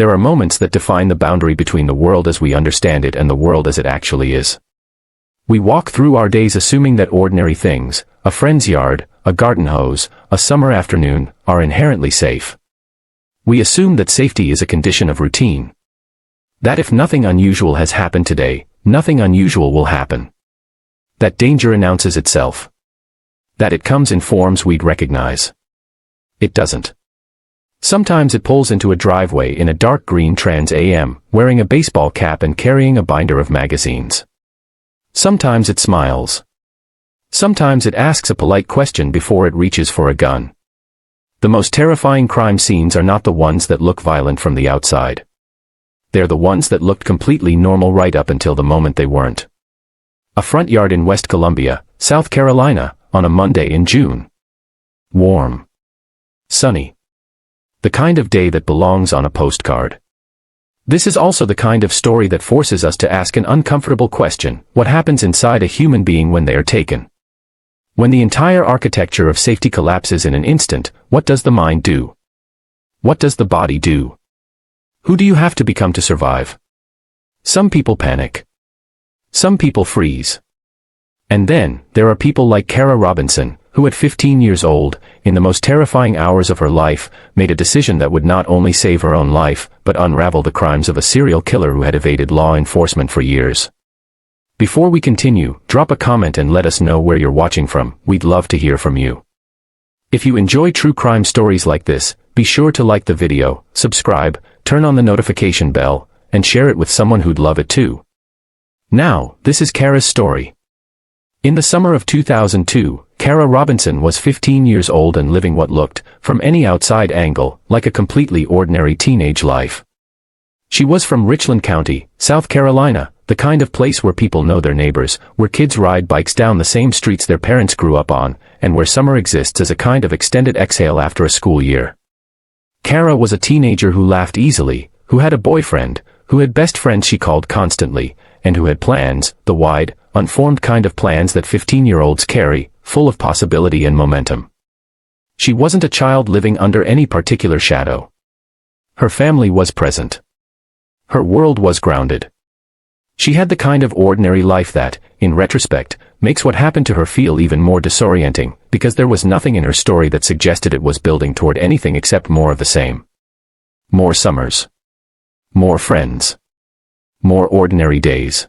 There are moments that define the boundary between the world as we understand it and the world as it actually is. We walk through our days assuming that ordinary things, a friend's yard, a garden hose, a summer afternoon, are inherently safe. We assume that safety is a condition of routine. That if nothing unusual has happened today, nothing unusual will happen. That danger announces itself. That it comes in forms we'd recognize. It doesn't. Sometimes it pulls into a driveway in a dark green Trans Am, wearing a baseball cap and carrying a binder of magazines. Sometimes it smiles. Sometimes it asks a polite question before it reaches for a gun. The most terrifying crime scenes are not the ones that look violent from the outside. They're the ones that looked completely normal right up until the moment they weren't. A front yard in West Columbia, South Carolina, on a Monday in June. Warm. Sunny. The kind of day that belongs on a postcard. This is also the kind of story that forces us to ask an uncomfortable question: what happens inside a human being when they are taken? When the entire architecture of safety collapses in an instant, what does the mind do? What does the body do? Who do you have to become to survive? Some people panic. Some people freeze. And then, there are people like Kara Robinson, who at 15 years old, in the most terrifying hours of her life, made a decision that would not only save her own life, but unravel the crimes of a serial killer who had evaded law enforcement for years. Before we continue, drop a comment and let us know where you're watching from. We'd love to hear from you. If you enjoy true crime stories like this, be sure to like the video, subscribe, turn on the notification bell, and share it with someone who'd love it too. Now, this is Kara's story. In the summer of 2002, Kara Robinson was 15 years old and living what looked, from any outside angle, like a completely ordinary teenage life. She was from Richland County, South Carolina, the kind of place where people know their neighbors, where kids ride bikes down the same streets their parents grew up on, and where summer exists as a kind of extended exhale after a school year. Kara was a teenager who laughed easily, who had a boyfriend, who had best friends she called constantly, and who had plans, the wide, unformed kind of plans that 15-year-olds carry, full of possibility and momentum. She wasn't a child living under any particular shadow. Her family was present. Her world was grounded. She had the kind of ordinary life that, in retrospect, makes what happened to her feel even more disorienting, because there was nothing in her story that suggested it was building toward anything except more of the same. More summers. More friends. More ordinary days.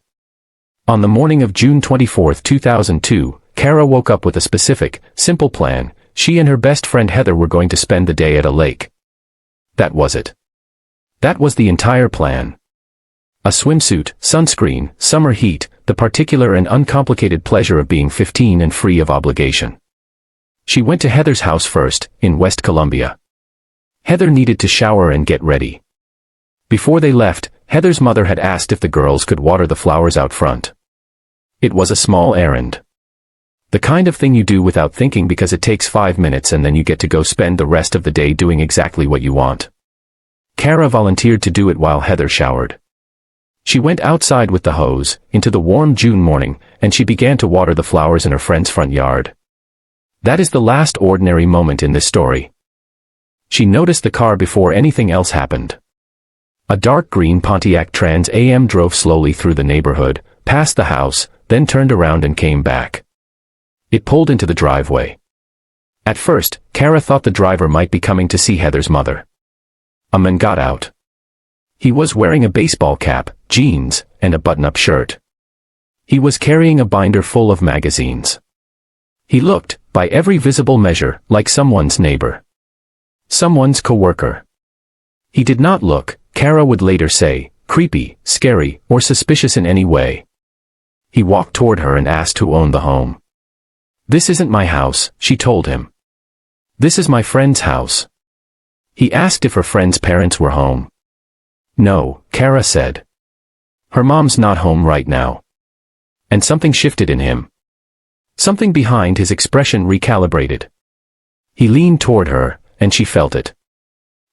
On the morning of June 24, 2002, Kara woke up with a specific, simple plan. She and her best friend Heather were going to spend the day at a lake. That was it. That was the entire plan. A swimsuit, sunscreen, summer heat, the particular and uncomplicated pleasure of being 15 and free of obligation. She went to Heather's house first, in West Columbia. Heather needed to shower and get ready. Before they left, Heather's mother had asked if the girls could water the flowers out front. It was a small errand. The kind of thing you do without thinking because it takes 5 minutes and then you get to go spend the rest of the day doing exactly what you want. Kara volunteered to do it while Heather showered. She went outside with the hose, into the warm June morning, and she began to water the flowers in her friend's front yard. That is the last ordinary moment in this story. She noticed the car before anything else happened. A dark green Pontiac Trans Am drove slowly through the neighborhood, past the house, then turned around and came back. It pulled into the driveway. At first, Kara thought the driver might be coming to see Heather's mother. A man got out. He was wearing a baseball cap, jeans, and a button-up shirt. He was carrying a binder full of magazines. He looked, by every visible measure, like someone's neighbor. Someone's coworker. He did not look, Kara would later say, creepy, scary, or suspicious in any way. He walked toward her and asked who owned the home. "This isn't my house," she told him. "This is my friend's house." He asked if her friend's parents were home. "No," Kara said. "Her mom's not home right now." And something shifted in him. Something behind his expression recalibrated. He leaned toward her, and she felt it.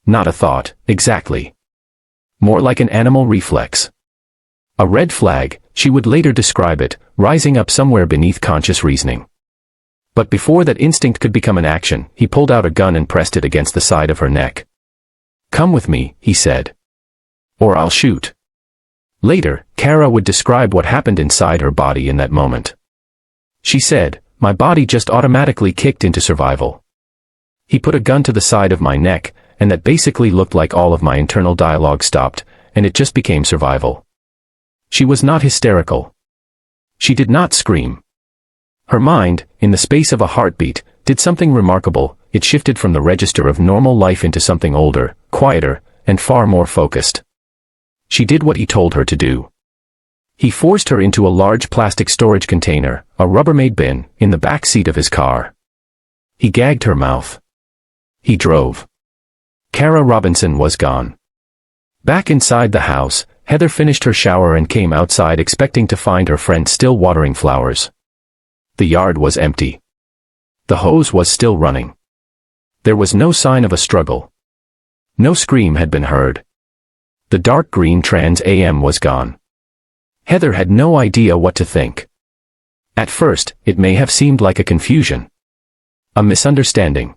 Not a thought, exactly. More like an animal reflex. A red flag, she would later describe it, rising up somewhere beneath conscious reasoning. But before that instinct could become an action, he pulled out a gun and pressed it against the side of her neck. "Come with me," he said. Or I'll shoot. Later, Kara would describe what happened inside her body in that moment. She said, "My body just automatically kicked into survival. He put a gun to the side of my neck, and that basically looked like all of my internal dialogue stopped, and it just became survival." She was not hysterical. She did not scream. Her mind, in the space of a heartbeat, did something remarkable. It shifted from the register of normal life into something older, quieter, and far more focused. She did what he told her to do. He forced her into a large plastic storage container, a Rubbermaid bin, in the back seat of his car. He gagged her mouth. He drove. Kara Robinson was gone. Back inside the house, Heather finished her shower and came outside expecting to find her friend still watering flowers. The yard was empty. The hose was still running. There was no sign of a struggle. No scream had been heard. The dark green Trans Am was gone. Heather had no idea what to think. At first, it may have seemed like a confusion. A misunderstanding.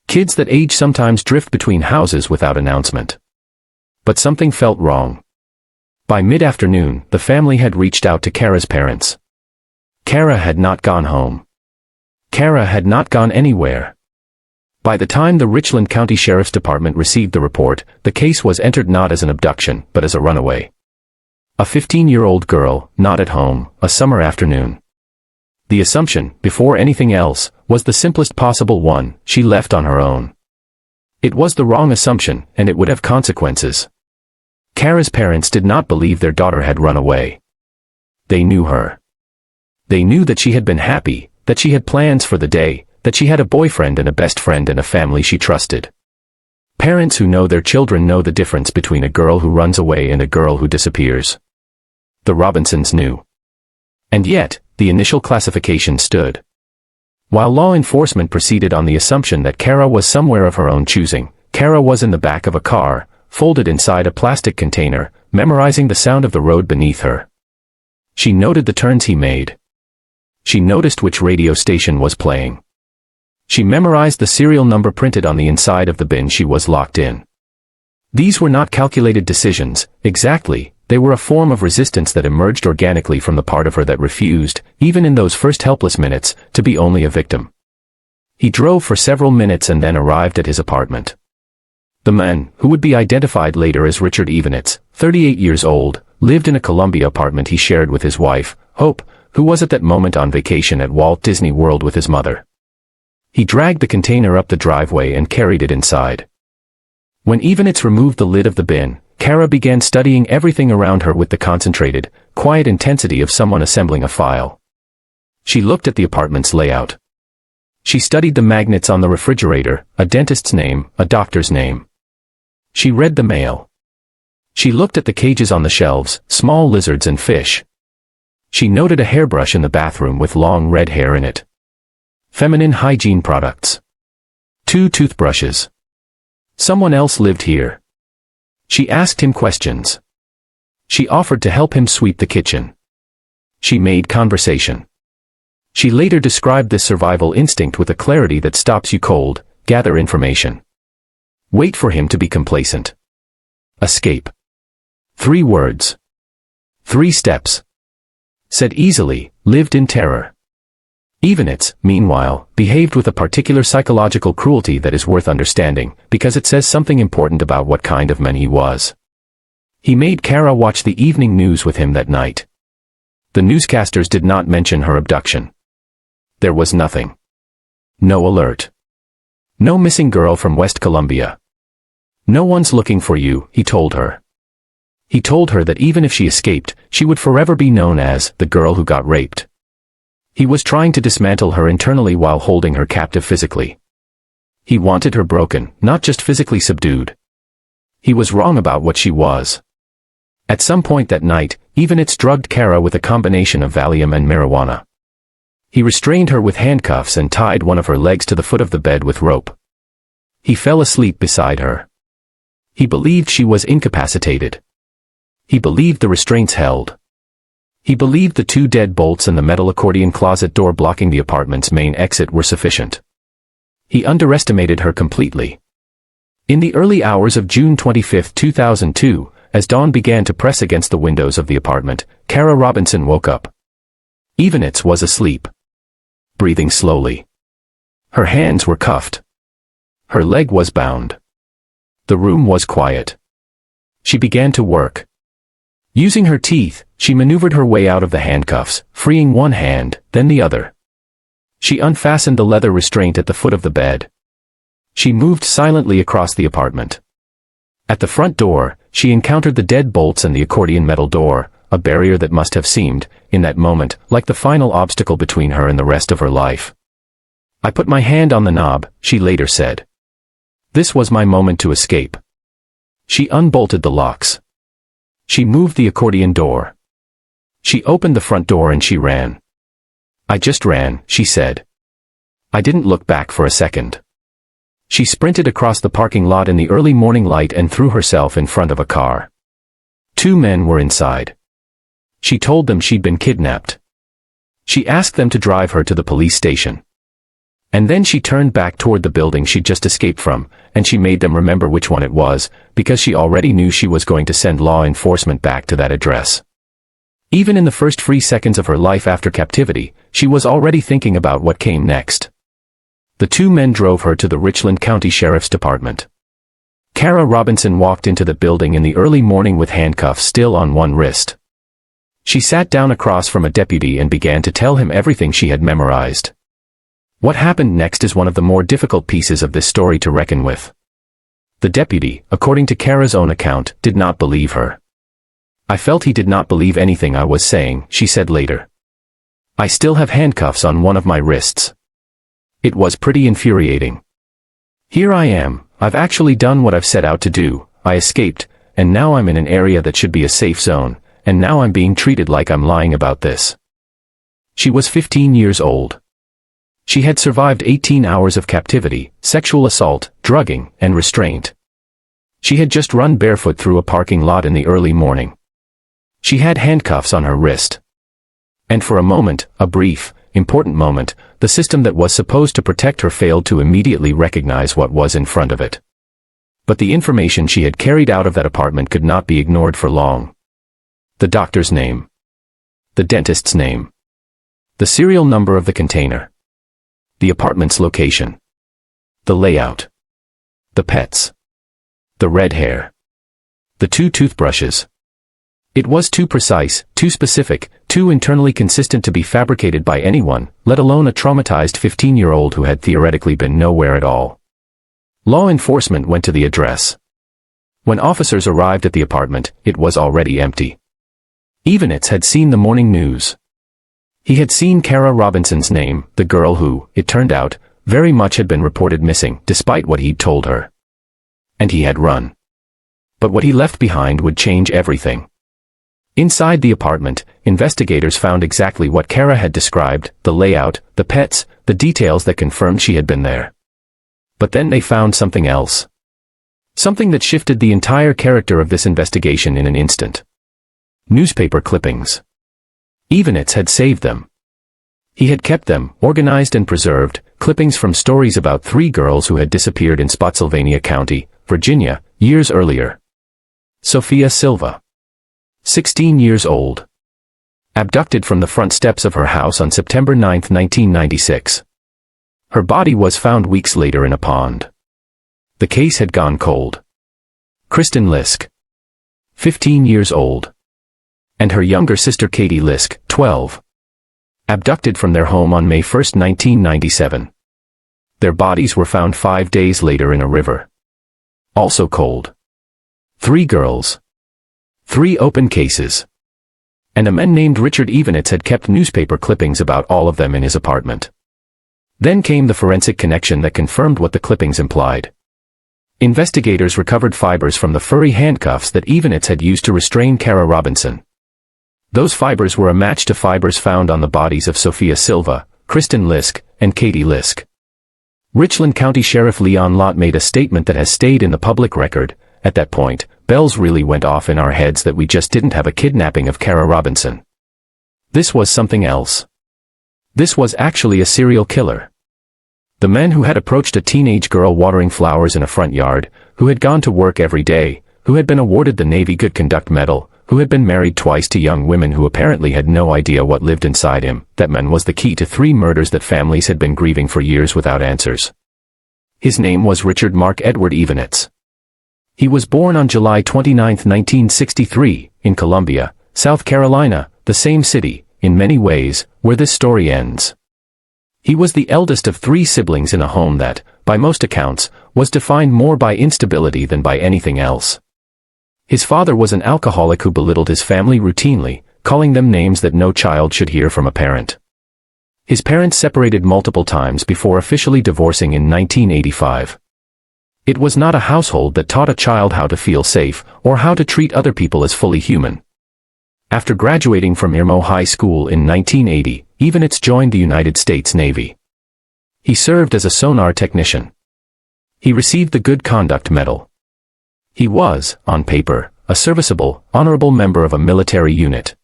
Kids that age sometimes drift between houses without announcement. But something felt wrong. By mid-afternoon, the family had reached out to Kara's parents. Kara had not gone home. Kara had not gone anywhere. By the time the Richland County Sheriff's Department received the report, the case was entered not as an abduction, but as a runaway. A 15-year-old girl, not at home, a summer afternoon. The assumption, before anything else, was the simplest possible one: she left on her own. It was the wrong assumption, and it would have consequences. Kara's parents did not believe their daughter had run away. They knew her. They knew that she had been happy, that she had plans for the day, that she had a boyfriend and a best friend and a family she trusted. Parents who know their children know the difference between a girl who runs away and a girl who disappears. The Robinsons knew. And yet, the initial classification stood. While law enforcement proceeded on the assumption that Kara was somewhere of her own choosing, Kara was in the back of a car, folded inside a plastic container, memorizing the sound of the road beneath her. She noted the turns he made. She noticed which radio station was playing. She memorized the serial number printed on the inside of the bin she was locked in. These were not calculated decisions, exactly, they were a form of resistance that emerged organically from the part of her that refused, even in those first helpless minutes, to be only a victim. He drove for several minutes and then arrived at his apartment. The man, who would be identified later as Richard Evonitz, 38 years old, lived in a Columbia apartment he shared with his wife, Hope, who was at that moment on vacation at Walt Disney World with his mother. He dragged the container up the driveway and carried it inside. When Evonitz removed the lid of the bin, Kara began studying everything around her with the concentrated, quiet intensity of someone assembling a file. She looked at the apartment's layout. She studied the magnets on the refrigerator, a dentist's name, a doctor's name. She read the mail. She looked at the cages on the shelves, small lizards and fish. She noted a hairbrush in the bathroom with long red hair in it. Feminine hygiene products. 2 toothbrushes. Someone else lived here. She asked him questions. She offered to help him sweep the kitchen. She made conversation. She later described this survival instinct with a clarity that stops you cold: gather information. Wait for him to be complacent. Escape. 3 words. 3 steps. Said easily, lived in terror. Evonitz, meanwhile, behaved with a particular psychological cruelty that is worth understanding, because it says something important about what kind of man he was. He made Kara watch the evening news with him that night. The newscasters did not mention her abduction. There was nothing. No alert. No missing girl from West Columbia. No one's looking for you, he told her. He told her that even if she escaped, she would forever be known as the girl who got raped. He was trying to dismantle her internally while holding her captive physically. He wanted her broken, not just physically subdued. He was wrong about what she was. At some point that night, Evonitz drugged Kara with a combination of Valium and marijuana. He restrained her with handcuffs and tied one of her legs to the foot of the bed with rope. He fell asleep beside her. He believed she was incapacitated. He believed the restraints held. He believed the 2 dead bolts and the metal accordion closet door blocking the apartment's main exit were sufficient. He underestimated her completely. In the early hours of June 25, 2002, as dawn began to press against the windows of the apartment, Kara Robinson woke up. Evonitz was asleep, breathing slowly. Her hands were cuffed. Her leg was bound. The room was quiet. She began to work. Using her teeth, she maneuvered her way out of the handcuffs, freeing one hand, then the other. She unfastened the leather restraint at the foot of the bed. She moved silently across the apartment. At the front door, she encountered the dead bolts and the accordion metal door, a barrier that must have seemed, in that moment, like the final obstacle between her and the rest of her life. "I put my hand on the knob," she later said. "This was my moment to escape." She unbolted the locks. She moved the accordion door. She opened the front door and she ran. "I just ran," she said. "I didn't look back for a second." She sprinted across the parking lot in the early morning light and threw herself in front of a car. 2 men were inside. She told them she'd been kidnapped. She asked them to drive her to the police station. And then she turned back toward the building she'd just escaped from, and she made them remember which one it was, because she already knew she was going to send law enforcement back to that address. Even in the first free seconds of her life after captivity, she was already thinking about what came next. The 2 men drove her to the Richland County Sheriff's Department. Kara Robinson walked into the building in the early morning with handcuffs still on one wrist. She sat down across from a deputy and began to tell him everything she had memorized. What happened next is one of the more difficult pieces of this story to reckon with. The deputy, according to Kara's own account, did not believe her. "I felt he did not believe anything I was saying," she said later. "I still have handcuffs on one of my wrists. It was pretty infuriating. Here I am, I've actually done what I've set out to do, I escaped, and now I'm in an area that should be a safe zone, and now I'm being treated like I'm lying about this." She was 15 years old. She had survived 18 hours of captivity, sexual assault, drugging, and restraint. She had just run barefoot through a parking lot in the early morning. She had handcuffs on her wrist. And for a moment, a brief, important moment, the system that was supposed to protect her failed to immediately recognize what was in front of it. But the information she had carried out of that apartment could not be ignored for long. The doctor's name. The dentist's name. The serial number of the container. The apartment's location. The layout. The pets. The red hair. The 2 toothbrushes. It was too precise, too specific, too internally consistent to be fabricated by anyone, let alone a traumatized 15-year-old who had theoretically been nowhere at all. Law enforcement went to the address. When officers arrived at the apartment, it was already empty. Evonitz had seen the morning news. He had seen Kara Robinson's name, the girl who, it turned out, very much had been reported missing, despite what he'd told her. And he had run. But what he left behind would change everything. Inside the apartment, investigators found exactly what Kara had described, the layout, the pets, the details that confirmed she had been there. But then they found something else. Something that shifted the entire character of this investigation in an instant. Newspaper clippings. Evonitz had saved them. He had kept them, organized and preserved, clippings from stories about 3 girls who had disappeared in Spotsylvania County, Virginia, years earlier. Sofia Silva, 16 years old. Abducted from the front steps of her house on September 9, 1996. Her body was found weeks later in a pond. The case had gone cold. Kristen Lisk, 15 years old. And her younger sister Katie Lisk, 12. Abducted from their home on May 1, 1997. Their bodies were found 5 days later in a river. Also cold. 3 girls. 3 open cases. And a man named Richard Evonitz had kept newspaper clippings about all of them in his apartment. Then came the forensic connection that confirmed what the clippings implied. Investigators recovered fibers from the furry handcuffs that Evonitz had used to restrain Kara Robinson. Those fibers were a match to fibers found on the bodies of Sofia Silva, Kristen Lisk, and Katie Lisk. Richland County Sheriff Leon Lott made a statement that has stayed in the public record. At that point, bells really went off in our heads that we just didn't have a kidnapping of Kara Robinson. This was something else. This was actually a serial killer. The men who had approached a teenage girl watering flowers in a front yard, who had gone to work every day, who had been awarded the Navy Good Conduct Medal, who had been married twice to young women who apparently had no idea what lived inside him. That man was the key to 3 murders that families had been grieving for years without answers. His name was Richard Mark Edward Evonitz. He was born on July 29, 1963, in Columbia, South Carolina, the same city, in many ways, where this story ends. He was the eldest of 3 siblings in a home that, by most accounts, was defined more by instability than by anything else. His father was an alcoholic who belittled his family routinely, calling them names that no child should hear from a parent. His parents separated multiple times before officially divorcing in 1985. It was not a household that taught a child how to feel safe or how to treat other people as fully human. After graduating from Irmo High School in 1980, Evonitz joined the United States Navy. He served as a sonar technician. He received the Good Conduct Medal. He was, on paper, a serviceable, honorable member of a military unit.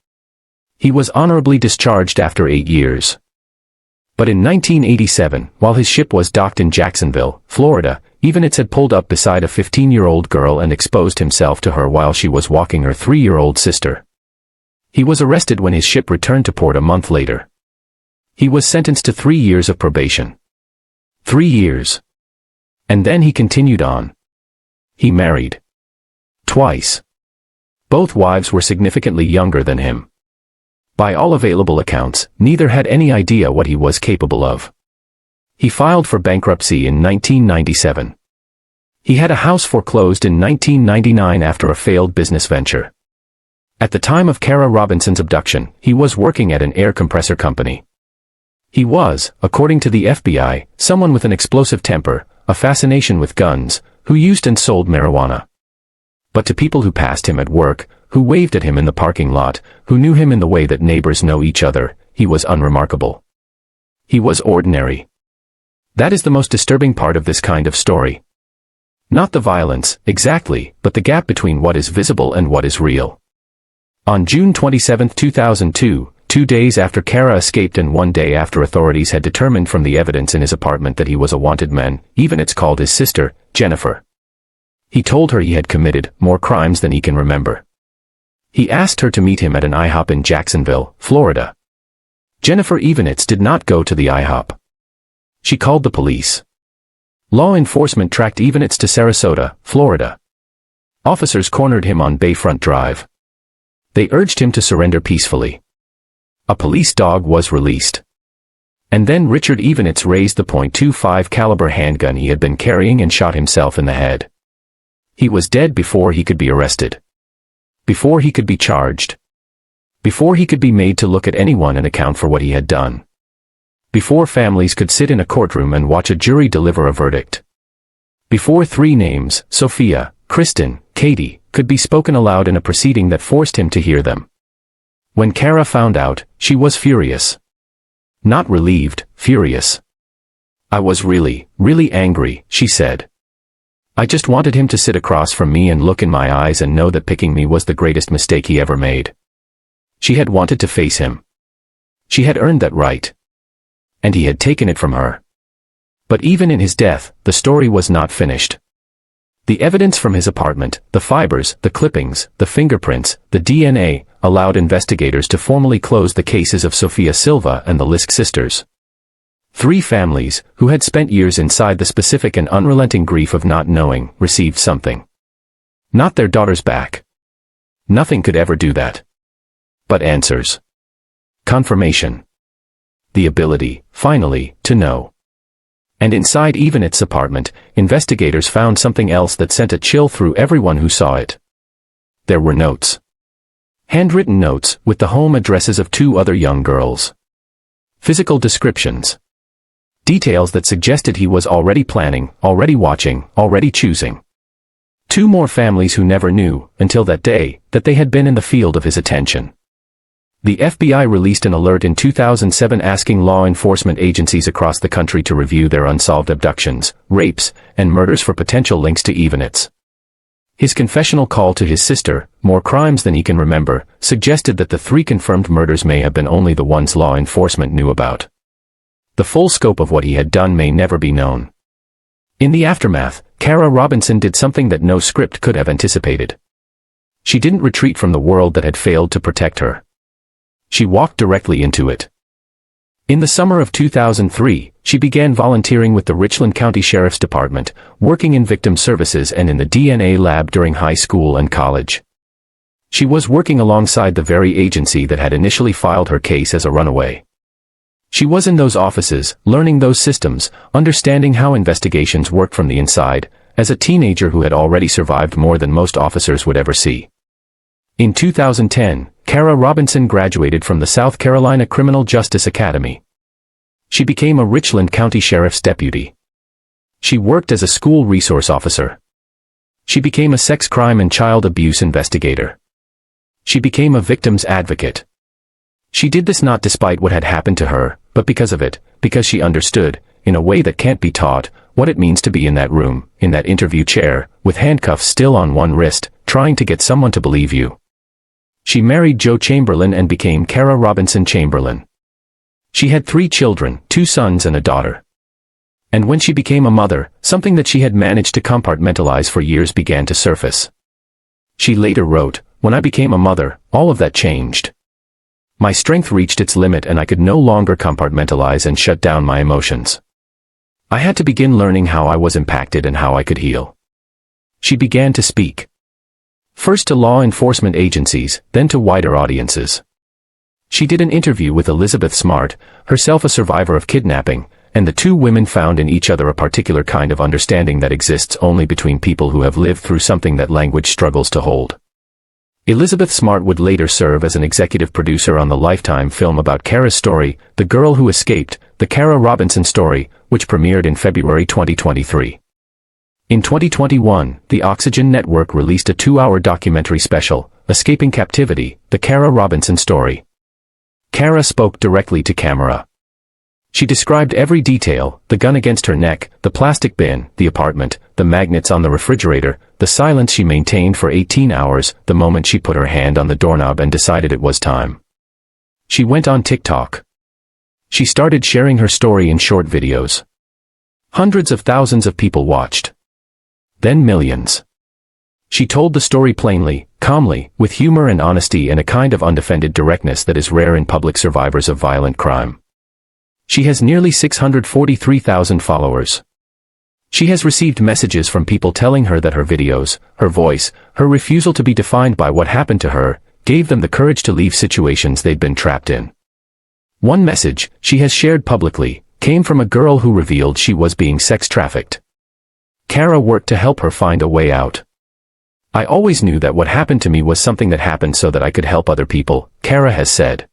He was honorably discharged after 8 years. But in 1987, while his ship was docked in Jacksonville, Florida, Evonitz had pulled up beside a 15-year-old girl and exposed himself to her while she was walking her 3-year-old sister. He was arrested when his ship returned to port a month later. He was sentenced to 3 years of probation. 3 years. And then he continued on. He married. Twice. Both wives were significantly younger than him. By all available accounts, neither had any idea what he was capable of. He filed for bankruptcy in 1997. He had a house foreclosed in 1999 after a failed business venture. At the time of Kara Robinson's abduction, he was working at an air compressor company. He was, according to the FBI, someone with an explosive temper, a fascination with guns, who used and sold marijuana. But to people who passed him at work, who waved at him in the parking lot, who knew him in the way that neighbors know each other, he was unremarkable. He was ordinary. That is the most disturbing part of this kind of story. Not the violence, exactly, but the gap between what is visible and what is real. On June 27, 2002, 2 days after Kara escaped and 1 day after authorities had determined from the evidence in his apartment that he was a wanted man, Evonitz called his sister, Jennifer. He told her he had committed more crimes than he can remember. He asked her to meet him at an IHOP in Jacksonville, Florida. Jennifer Evonitz did not go to the IHOP. She called the police. Law enforcement tracked Evonitz to Sarasota, Florida. Officers cornered him on Bayfront Drive. They urged him to surrender peacefully. A police dog was released. And then Richard Evonitz raised the .25 caliber handgun he had been carrying and shot himself in the head. He was dead before he could be arrested. Before he could be charged. Before he could be made to look at anyone and account for what he had done. Before families could sit in a courtroom and watch a jury deliver a verdict. Before 3 names, Sophia, Kristen, Katie, could be spoken aloud in a proceeding that forced him to hear them. When Kara found out, she was furious. Not relieved, furious. "I was really, really angry," she said. "I just wanted him to sit across from me and look in my eyes and know that picking me was the greatest mistake he ever made." She had wanted to face him. She had earned that right. And he had taken it from her. But even in his death, the story was not finished. The evidence from his apartment, the fibers, the clippings, the fingerprints, the DNA, allowed investigators to formally close the cases of Sofia Silva and the Lisk sisters. 3 families, who had spent years inside the specific and unrelenting grief of not knowing, received something. Not their daughters back. Nothing could ever do that. But answers. Confirmation. The ability, finally, to know. And inside Evonitz's apartment, investigators found something else that sent a chill through everyone who saw it. There were notes. Handwritten notes, with the home addresses of 2 other young girls. Physical descriptions. Details that suggested he was already planning, already watching, already choosing. 2 more families who never knew, until that day, that they had been in the field of his attention. The FBI released an alert in 2007 asking law enforcement agencies across the country to review their unsolved abductions, rapes, and murders for potential links to Evonitz. His confessional call to his sister, "More crimes than he can remember," suggested that the 3 confirmed murders may have been only the ones law enforcement knew about. The full scope of what he had done may never be known. In the aftermath, Kara Robinson did something that no script could have anticipated. She didn't retreat from the world that had failed to protect her. She walked directly into it. In the summer of 2003, she began volunteering with the Richland County Sheriff's Department, working in victim services and in the DNA lab during high school and college. She was working alongside the very agency that had initially filed her case as a runaway. She was in those offices, learning those systems, understanding how investigations work from the inside, as a teenager who had already survived more than most officers would ever see. In 2010, Kara Robinson graduated from the South Carolina Criminal Justice Academy. She became a Richland County Sheriff's deputy. She worked as a school resource officer. She became a sex crime and child abuse investigator. She became a victim's advocate. She did this not despite what had happened to her, but because of it, because she understood, in a way that can't be taught, what it means to be in that room, in that interview chair, with handcuffs still on one wrist, trying to get someone to believe you. She married Joe Chamberlain and became Kara Robinson Chamberlain. She had 3 children, 2 sons and a daughter. And when she became a mother, something that she had managed to compartmentalize for years began to surface. She later wrote, "When I became a mother, all of that changed. My strength reached its limit and I could no longer compartmentalize and shut down my emotions. I had to begin learning how I was impacted and how I could heal." She began to speak. First to law enforcement agencies, then to wider audiences. She did an interview with Elizabeth Smart, herself a survivor of kidnapping, and the 2 women found in each other a particular kind of understanding that exists only between people who have lived through something that language struggles to hold. Elizabeth Smart would later serve as an executive producer on the Lifetime film about Kara's story, The Girl Who Escaped, The Kara Robinson Story, which premiered in February 2023. In 2021, the Oxygen Network released a 2-hour documentary special, Escaping Captivity, The Kara Robinson Story. Kara spoke directly to camera. She described every detail, the gun against her neck, the plastic bin, the apartment, the magnets on the refrigerator, the silence she maintained for 18 hours, the moment she put her hand on the doorknob and decided it was time. She went on TikTok. She started sharing her story in short videos. Hundreds of thousands of people watched. Then millions. She told the story plainly, calmly, with humor and honesty and a kind of undefended directness that is rare in public survivors of violent crime. She has nearly 643,000 followers. She has received messages from people telling her that her videos, her voice, her refusal to be defined by what happened to her, gave them the courage to leave situations they'd been trapped in. One message, she has shared publicly, came from a girl who revealed she was being sex trafficked. Kara worked to help her find a way out. "I always knew that what happened to me was something that happened so that I could help other people," Kara has said.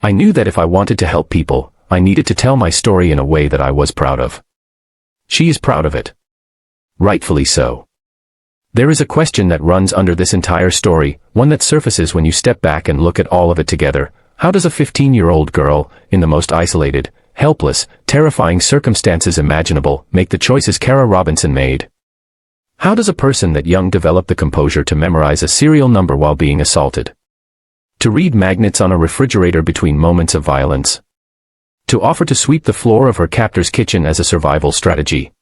"I knew that if I wanted to help people, I needed to tell my story in a way that I was proud of." She is proud of it. Rightfully so. There is a question that runs under this entire story, one that surfaces when you step back and look at all of it together. How does a 15-year-old girl, in the most isolated, helpless, terrifying circumstances imaginable, make the choices Kara Robinson made? How does a person that young develop the composure to memorize a serial number while being assaulted? To read magnets on a refrigerator between moments of violence? To offer to sweep the floor of her captor's kitchen as a survival strategy?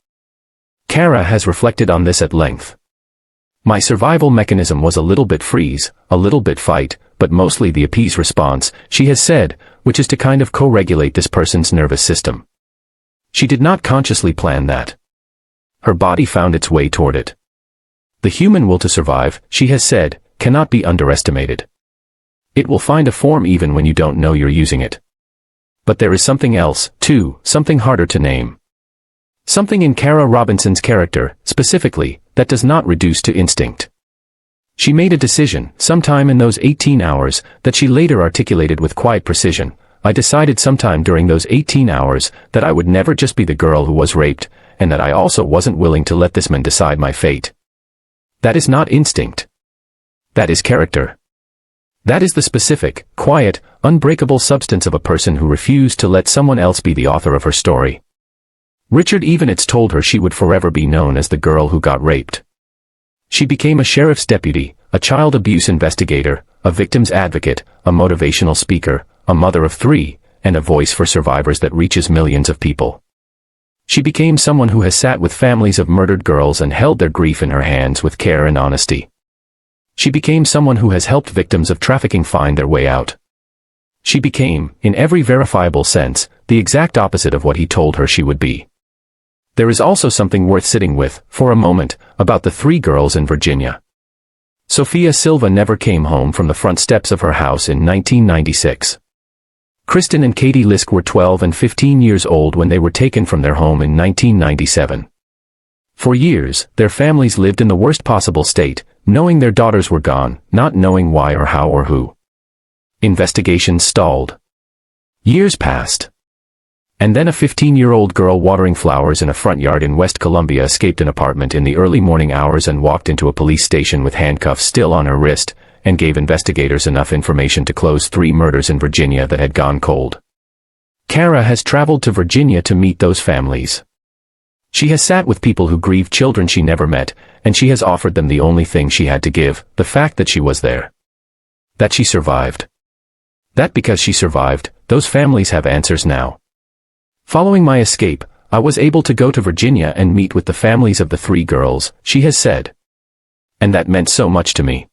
Kara has reflected on this at length. "My survival mechanism was a little bit freeze, a little bit fight, but mostly the appease response," she has said, which is to kind of co-regulate this person's nervous system. She did not consciously plan that. Her body found its way toward it. The human will to survive, she has said, cannot be underestimated. It will find a form even when you don't know you're using it. But there is something else, too, something harder to name. Something in Kara Robinson's character, specifically, that does not reduce to instinct. She made a decision, sometime in those 18 hours, that she later articulated with quiet precision. "I decided sometime during those 18 hours, that I would never just be the girl who was raped, and that I also wasn't willing to let this man decide my fate." That is not instinct. That is character. That is the specific, quiet, unbreakable substance of a person who refused to let someone else be the author of her story. Richard Evonitz told her she would forever be known as the girl who got raped. She became a sheriff's deputy, a child abuse investigator, a victim's advocate, a motivational speaker, a mother of 3, and a voice for survivors that reaches millions of people. She became someone who has sat with families of murdered girls and held their grief in her hands with care and honesty. She became someone who has helped victims of trafficking find their way out. She became, in every verifiable sense, the exact opposite of what he told her she would be. There is also something worth sitting with, for a moment, about the 3 girls in Virginia. Sofia Silva never came home from the front steps of her house in 1996. Kristen and Katie Lisk were 12 and 15 years old when they were taken from their home in 1997. For years, their families lived in the worst possible state, knowing their daughters were gone, not knowing why or how or who. Investigations stalled. Years passed. And then a 15-year-old girl watering flowers in a front yard in West Columbia escaped an apartment in the early morning hours and walked into a police station with handcuffs still on her wrist, and gave investigators enough information to close 3 murders in Virginia that had gone cold. Kara has traveled to Virginia to meet those families. She has sat with people who grieve children she never met, and she has offered them the only thing she had to give, the fact that she was there. That she survived. That because she survived, those families have answers now. Following my escape, I was able to go to Virginia and meet with the families of the 3 girls, she has said. And that meant so much to me.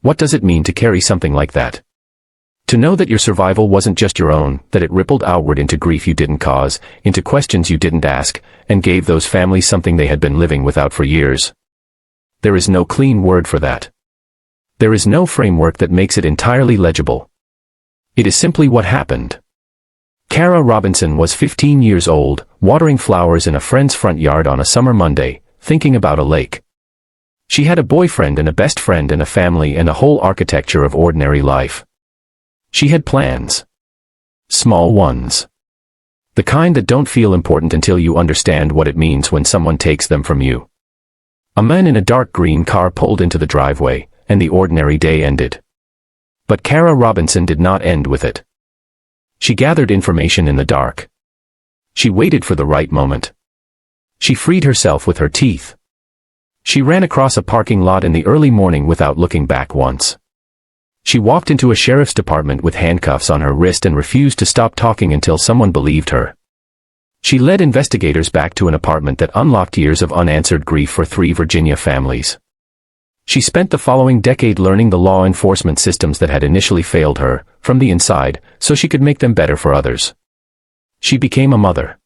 What does it mean to carry something like that? To know that your survival wasn't just your own, that it rippled outward into grief you didn't cause, into questions you didn't ask, and gave those families something they had been living without for years. There is no clean word for that. There is no framework that makes it entirely legible. It is simply what happened. Kara Robinson was 15 years old, watering flowers in a friend's front yard on a summer Monday, thinking about a lake. She had a boyfriend and a best friend and a family and a whole architecture of ordinary life. She had plans. Small ones. The kind that don't feel important until you understand what it means when someone takes them from you. A man in a dark green car pulled into the driveway, and the ordinary day ended. But Kara Robinson did not end with it. She gathered information in the dark. She waited for the right moment. She freed herself with her teeth. She ran across a parking lot in the early morning without looking back once. She walked into a sheriff's department with handcuffs on her wrist and refused to stop talking until someone believed her. She led investigators back to an apartment that unlocked years of unanswered grief for 3 Virginia families. She spent the following decade learning the law enforcement systems that had initially failed her, from the inside, so she could make them better for others. She became a mother.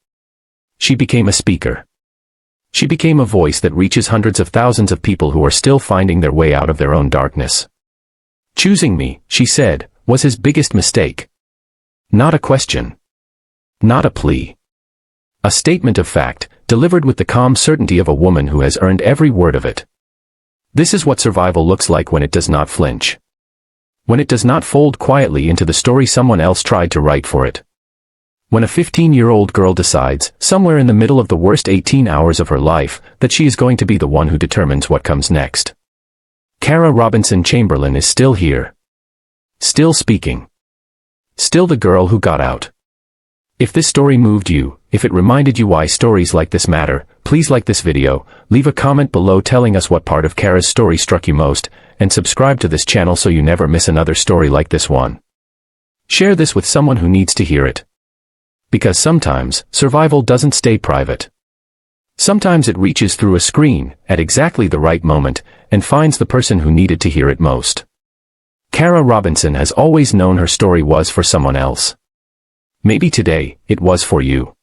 She became a speaker. She became a voice that reaches hundreds of thousands of people who are still finding their way out of their own darkness. Choosing me, she said, was his biggest mistake. Not a question. Not a plea. A statement of fact, delivered with the calm certainty of a woman who has earned every word of it. This is what survival looks like when it does not flinch. When it does not fold quietly into the story someone else tried to write for it. When a 15-year-old girl decides, somewhere in the middle of the worst 18 hours of her life, that she is going to be the one who determines what comes next. Kara Robinson Chamberlain is still here. Still speaking. Still the girl who got out. If this story moved you, if it reminded you why stories like this matter, please like this video, leave a comment below telling us what part of Kara's story struck you most, and subscribe to this channel so you never miss another story like this one. Share this with someone who needs to hear it. Because sometimes, survival doesn't stay private. Sometimes it reaches through a screen, at exactly the right moment, and finds the person who needed to hear it most. Kara Robinson has always known her story was for someone else. Maybe today, it was for you.